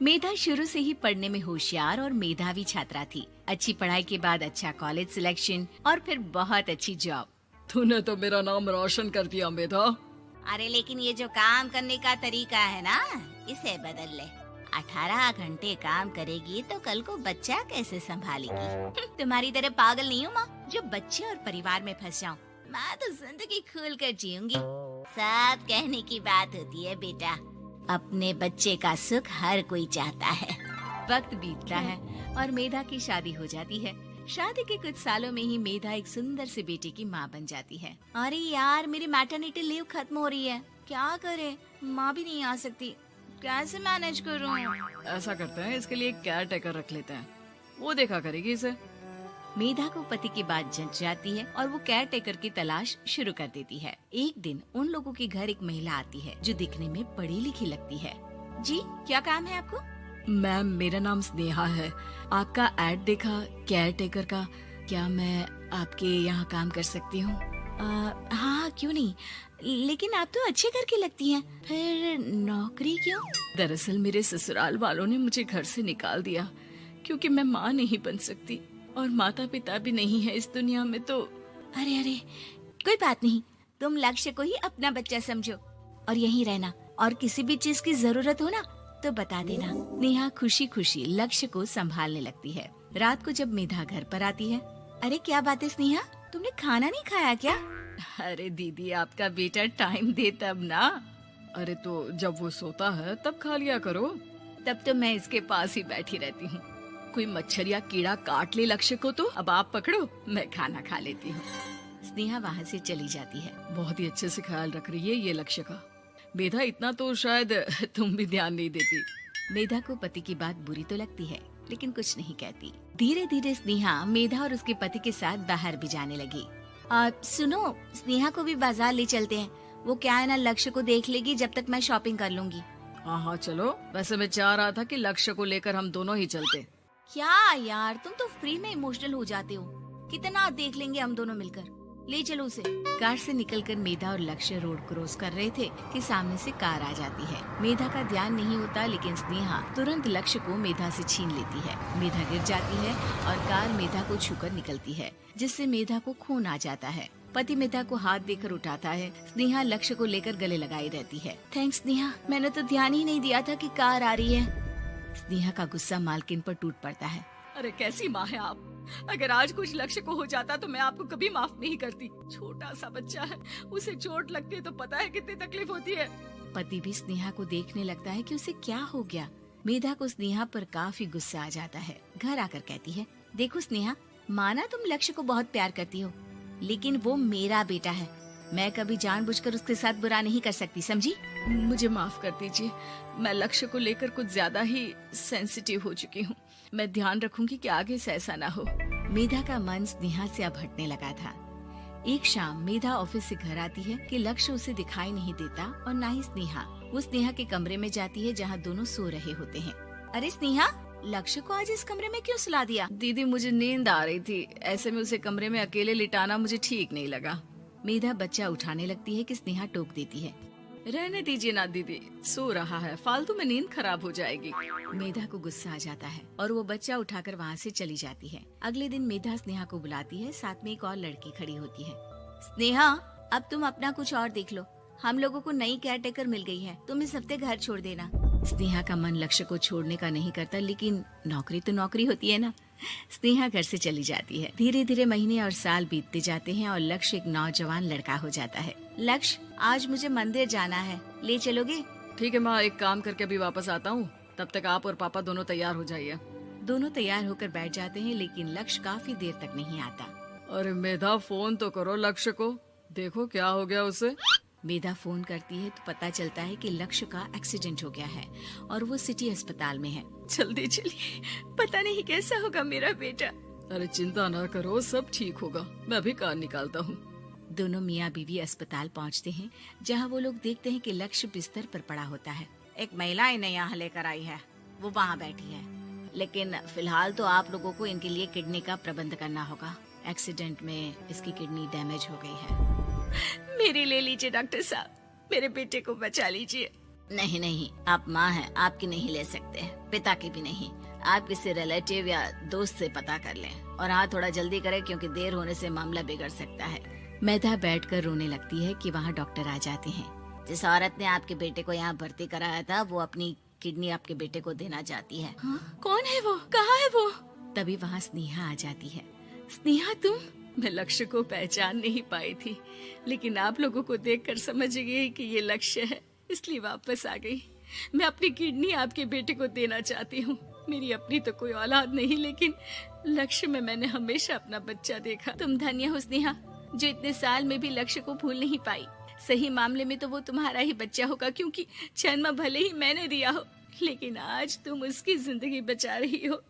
मेधा शुरू से ही पढ़ने में होशियार और मेधावी छात्रा थी। अच्छी पढ़ाई के बाद अच्छा कॉलेज सिलेक्शन और फिर बहुत अच्छी जॉब। तूने तो मेरा नाम रोशन कर दिया मेधा। अरे लेकिन ये जो काम करने का तरीका है ना, इसे बदल ले। 18 घंटे काम करेगी तो कल को बच्चा कैसे संभालेगी? तुम्हारी तरह पागल नहीं हूँ माँ, जो बच्चे और परिवार में फंस जाऊँ। मैं तो जिंदगी खुल कर जीऊंगी। सब कहने की बात होती है बेटा, अपने बच्चे का सुख हर कोई चाहता है। वक्त बीतता है और मेधा की शादी हो जाती है। शादी के कुछ सालों में ही मेधा एक सुंदर से बेटे की माँ बन जाती है। अरे यार, मेरी मैटरनिटी लीव खत्म हो रही है, क्या करे? माँ भी नहीं आ सकती, कैसे मैनेज करूँ? ऐसा करते हैं, इसके लिए केयर टेकर रख लेते हैं, वो देखा करेगी इसे। मेधा को पति की बात जंच जाती है और वो केयर टेकर की तलाश शुरू कर देती है। एक दिन उन लोगों के घर एक महिला आती है जो दिखने में पढ़ी लिखी लगती है। जी, क्या काम है आपको? मैम, मेरा नाम स्नेहा है। आपका एड देखा केयर टेकर का, क्या मैं आपके यहाँ काम कर सकती हूँ? हाँ, क्यों नहीं, लेकिन आप तो अच्छे घर की लगती हैं, फिर नौकरी क्यों? दरअसल मेरे ससुराल वालों ने मुझे घर से निकाल दिया क्योंकि मैं माँ नहीं बन सकती और माता पिता भी नहीं है इस दुनिया में। तो अरे कोई बात नहीं, तुम लक्ष्य को ही अपना बच्चा समझो और यहीं रहना, और किसी भी चीज की जरूरत हो ना तो बता देना। नेहा खुशी खुशी लक्ष्य को संभालने लगती है। रात को जब मेधा घर पर आती है, अरे क्या बात है स्नेहा, तुमने खाना नहीं खाया क्या? अरे दीदी, आपका बेटा टाइम दे तब ना। अरे तो जब वो सोता है तब खा लिया करो। तब तो मैं इसके पास ही बैठी रहती हूँ। कोई मच्छर या कीड़ा काट ले लक्ष्य को तो अब आप पकड़ो, मैं खाना खा लेती हूँ। स्नेहा वहाँ से चली जाती है। बहुत ही अच्छे से ख्याल रख रही है ये लक्ष्य का। मेधा, इतना तो शायद तुम भी ध्यान नहीं देती। मेधा को पति की बात बुरी तो लगती है, लेकिन कुछ नहीं कहती। धीरे धीरे स्नेहा मेधा और उसके पति के साथ बाहर भी जाने लगी। सुनो, स्नेहा को भी बाजार ले चलते हैं, वो क्या है ना, लक्ष्य को देख लेगी जब तक मैं शॉपिंग कर लूंगी। हाँ चलो, वैसे मैं चाह रहा था कि लक्ष्य को लेकर हम दोनों ही चलते। क्या यार, तुम तो फ्री में इमोशनल हो जाते हो, कितना देख लेंगे हम दोनों मिलकर, ले चलो उसे। कार से निकलकर मेधा और लक्ष्य रोड क्रॉस कर रहे थे कि सामने से कार आ जाती है। मेधा का ध्यान नहीं होता, लेकिन स्नेहा तुरंत लक्ष्य को मेधा से छीन लेती है। मेधा गिर जाती है और कार मेधा को छूकर निकलती है, जिससे मेधा को खून आ जाता है। पति मेधा को हाथ देकर उठाता है। स्नेहा लक्ष्य को लेकर गले लगाई रहती है। थैंक्स स्नेहा, मैंने तो ध्यान ही नहीं दिया था कि कार आ रही है। स्नेहा का गुस्सा मालकिन पर टूट पड़ता है। अरे कैसी माँ है आप, अगर आज कुछ लक्ष्य को हो जाता तो मैं आपको कभी माफ नहीं करती। छोटा सा बच्चा है, उसे चोट लगती है तो पता है कितनी तकलीफ होती है। पति भी स्नेहा को देखने लगता है कि उसे क्या हो गया। मेधा को स्नेहा पर काफी गुस्सा आ जाता है। घर आकर कहती है, देखो स्नेहा, माना तुम लक्ष्य को बहुत प्यार करती हो, लेकिन वो मेरा बेटा है, मैं कभी जानबूझकर उसके साथ बुरा नहीं कर सकती, समझी? मुझे माफ कर दीजिए, मैं लक्ष्य को लेकर कुछ ज्यादा ही सेंसिटिव हो चुकी हूँ। मैं ध्यान रखूंगी कि आगे से ऐसा ना हो। मेधा का मन स्नेहा से अब हटने लगा था। एक शाम मेधा ऑफिस से घर आती है कि लक्ष्य उसे दिखाई नहीं देता और ना ही स्नेहा। वो स्नेहा के कमरे में जाती है जहाँ दोनों सो रहे होते हैं। अरे स्नेहा, लक्ष्य को आज इस कमरे में क्यों सुला दिया? दीदी, मुझे नींद आ रही थी, ऐसे में उसे कमरे में अकेले लिटाना मुझे ठीक नहीं लगा। मेधा बच्चा उठाने लगती है कि स्नेहा टोक देती है। रहने दीजिए ना दीदी, सो रहा है, फालतू में नींद खराब हो जाएगी। मेधा को गुस्सा आ जाता है और वो बच्चा उठाकर वहाँ से चली जाती है। अगले दिन मेधा स्नेहा को बुलाती है, साथ में एक और लड़की खड़ी होती है। स्नेहा, अब तुम अपना कुछ और देख लो, हम लोगों को नई केयर टेकर मिल गई है, तुम इस हफ्ते घर छोड़ देना। स्नेहा का मन लक्ष्य को छोड़ने का नहीं करता, लेकिन नौकरी तो नौकरी होती है ना। स्नेहा घर से चली जाती है। धीरे धीरे महीने और साल बीतते जाते हैं और लक्ष्य एक नौजवान लड़का हो जाता है। लक्ष्य, आज मुझे मंदिर जाना है, ले चलोगे? ठीक है माँ, एक काम करके अभी वापस आता हूँ, तब तक आप और पापा दोनों तैयार हो जाइए। दोनों तैयार होकर बैठ जाते हैं, लेकिन लक्ष्य काफी देर तक नहीं आता। अरे मेधा, फोन तो करो लक्ष्य को, देखो क्या हो गया उसे। मेधा फोन करती है तो पता चलता है कि लक्ष्य का एक्सीडेंट हो गया है और वो सिटी अस्पताल में है। जल्दी चलिए, पता नहीं कैसा होगा मेरा बेटा। अरे चिंता ना करो, सब ठीक होगा, मैं अभी कार निकालता हूँ। दोनों मियाँ बीवी अस्पताल पहुँचते हैं, जहाँ वो लोग देखते हैं कि लक्ष्य बिस्तर पर पड़ा होता है। एक महिला इन्हें यहाँ लेकर आई है, वो वहाँ बैठी है, लेकिन फिलहाल तो आप लोगों को इनके लिए किडनी का प्रबंध करना होगा। एक्सीडेंट में इसकी किडनी डैमेज हो गई है। मेरी ले लीजिए डॉक्टर साहब, मेरे बेटे को बचा लीजिए। नहीं नहीं, आप माँ हैं, आपकी नहीं ले सकते, पिता की भी नहीं। आप किसी रिलेटिव या दोस्त से पता कर लें और हाँ थोड़ा जल्दी करें क्योंकि देर होने से मामला बिगड़ सकता है। मेधा बैठकर रोने लगती है कि वहाँ डॉक्टर आ जाते हैं। जिस औरत ने आपके बेटे को यहाँ भर्ती कराया था वो अपनी किडनी आपके बेटे को देना चाहती है। हाँ? कौन है वो? कहाँ है वो? तभी वहाँ स्नेहा आ जाती है। स्नेहा तुम? मैं लक्ष्य को पहचान नहीं पाई थी, लेकिन आप लोगों को देखकर समझ गई कि ये लक्ष्य है, इसलिए वापस आ गई। मैं अपनी किडनी आपके बेटे को देना चाहती हूँ। मेरी अपनी तो कोई औलाद नहीं, लेकिन लक्ष्य में मैंने हमेशा अपना बच्चा देखा। तुम धन्य हो स्नेहा, जो इतने साल में भी लक्ष्य को भूल नहीं पाई। सही मामले में तो वो तुम्हारा ही बच्चा होगा, क्योंकि जन्म भले ही मैंने दिया हो, लेकिन आज तुम उसकी जिंदगी बचा रही हो।